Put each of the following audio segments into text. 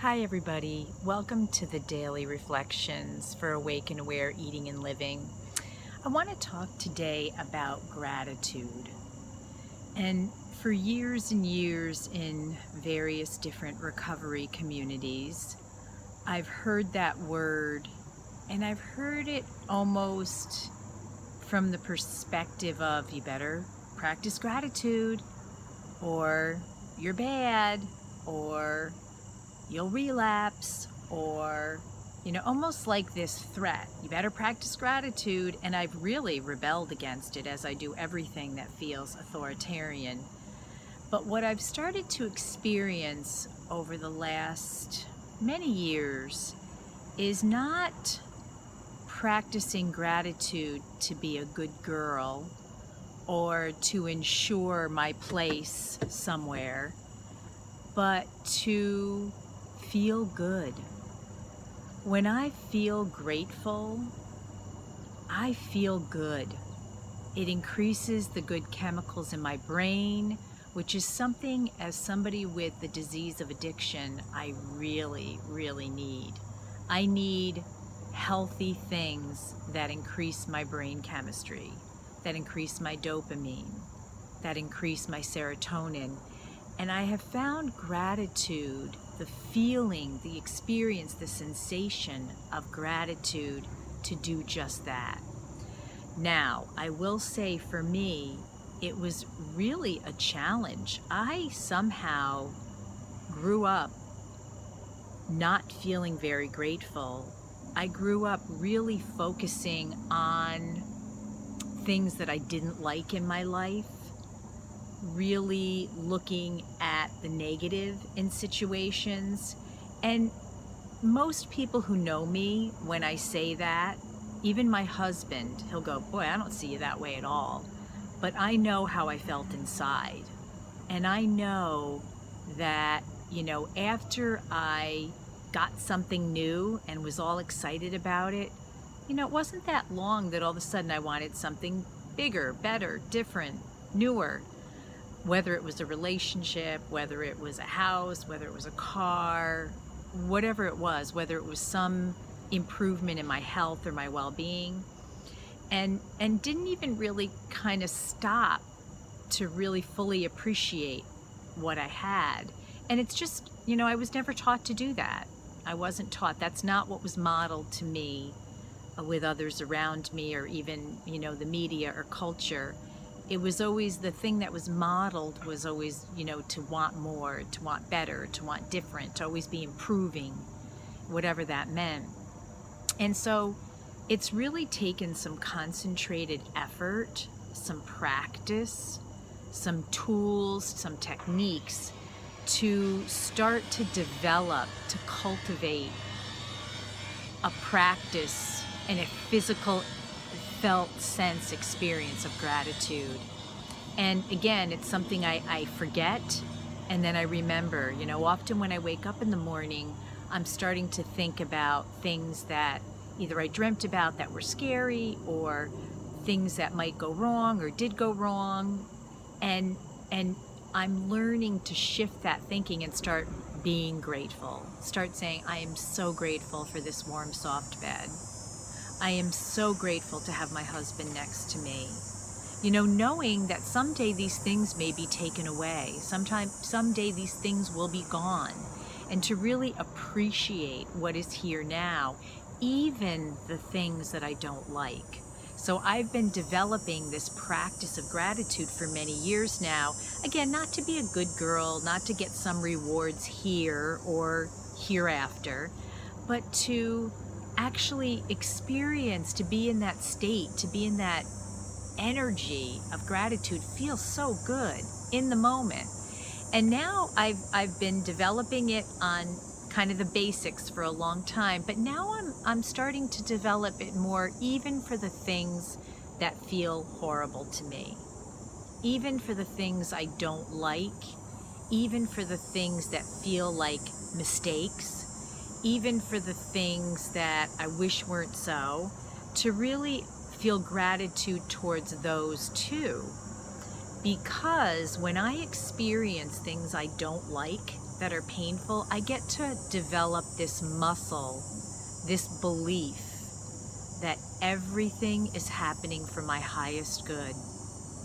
Hi everybody, welcome to the Daily Reflections for Awake and Aware Eating and Living. I want to talk today about gratitude. And for years and years in various different recovery communities, I've heard that word, and I've heard it almost from the perspective of you better practice gratitude, or you're bad, or you'll relapse, or, almost like this threat. You better practice gratitude. And I've really rebelled against it, as I do everything that feels authoritarian. But what I've started to experience over the last many years is not practicing gratitude to be a good girl or to ensure my place somewhere, but to feel good. When I feel grateful, I feel good. It increases the good chemicals in my brain, which is something, as somebody with the disease of addiction, I really, really need. I need healthy things that increase my brain chemistry, that increase my dopamine, that increase my serotonin. And I have found gratitude, the feeling, the experience, the sensation of gratitude to do just that. Now, I will say for me, it was really a challenge. I somehow grew up not feeling very grateful. I grew up really focusing on things that I didn't like in my life, really looking at the negative in situations. And most people who know me, when I say that, even my husband, he'll go, "Boy, I don't see you that way at all." But I know how I felt inside. And I know that, after I got something new and was all excited about it, it wasn't that long that all of a sudden I wanted something bigger, better, different, newer. Whether it was a relationship, whether it was a house, whether it was a car, whatever it was, whether it was some improvement in my health or my well-being, and didn't even really kind of stop to really fully appreciate what I had. And it's just, I was never taught to do that. I wasn't taught. That's not what was modeled to me with others around me, or even, the media or culture. It was always the thing that was modeled was always, to want more, to want better, to want different, to always be improving, whatever that meant. And so it's really taken some concentrated effort, some practice, some tools, some techniques to start to develop, to cultivate a practice and a physical felt sense experience of gratitude. And again, it's something I forget, and then I remember. Often when I wake up in the morning, I'm starting to think about things that either I dreamt about that were scary, or things that might go wrong or did go wrong. And I'm learning to shift that thinking and start being grateful. Start saying, I am so grateful for this warm, soft bed. I am so grateful to have my husband next to me. Knowing that someday these things may be taken away. Someday these things will be gone. And to really appreciate what is here now, even the things that I don't like. So I've been developing this practice of gratitude for many years now. Again, not to be a good girl, not to get some rewards here or hereafter, but to actually experience, to be in that state, to be in that energy of gratitude feels so good in the moment. And now I've been developing it on kind of the basics for a long time, but now I'm starting to develop it more, even for the things that feel horrible to me, even for the things I don't like, even for the things that feel like mistakes, even for the things that I wish weren't so, to really feel gratitude towards those too. Because when I experience things I don't like, that are painful, I get to develop this muscle, this belief that everything is happening for my highest good.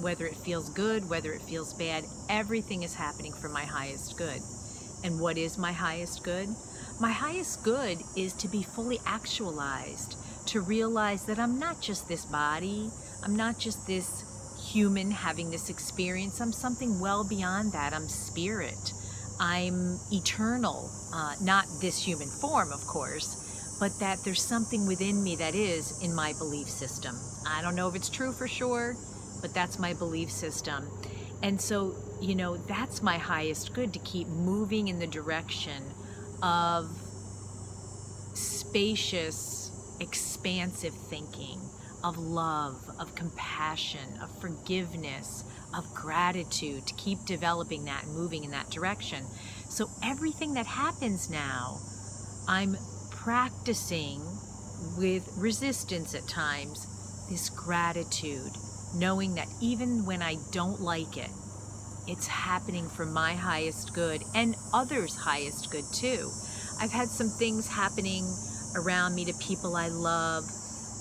Whether it feels good, whether it feels bad, everything is happening for my highest good. And what is my highest good? My highest good is to be fully actualized, to realize that I'm not just this body, I'm not just this human having this experience, I'm something well beyond that. I'm spirit, I'm eternal, not this human form, of course, but that there's something within me that is in my belief system. I don't know if it's true for sure, but that's my belief system. And so, that's my highest good, to keep moving in the direction of spacious, expansive thinking, of love, of compassion, of forgiveness, of gratitude, to keep developing that and moving in that direction. So everything that happens now, I'm practicing with resistance at times, this gratitude, knowing that even when I don't like it, it's happening for my highest good and others' highest good too. I've had some things happening around me to people I love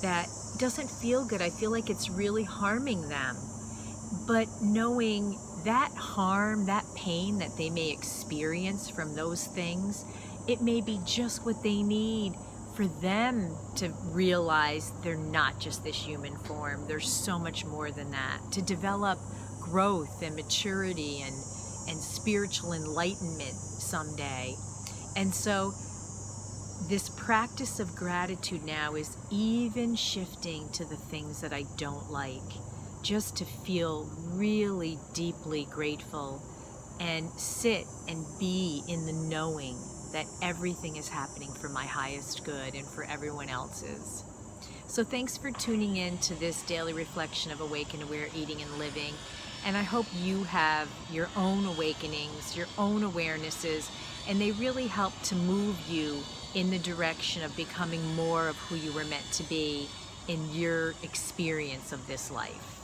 that doesn't feel good. I feel like it's really harming them. But knowing that harm, that pain that they may experience from those things, it may be just what they need for them to realize they're not just this human form. There's so much more than that. To develop growth and maturity and spiritual enlightenment someday. And so this practice of gratitude now is even shifting to the things that I don't like, just to feel really deeply grateful and sit and be in the knowing that everything is happening for my highest good and for everyone else's. So thanks for tuning in to this daily reflection of Awaken, Aware, Eating and Living. And I hope you have your own awakenings, your own awarenesses, and they really help to move you in the direction of becoming more of who you were meant to be in your experience of this life.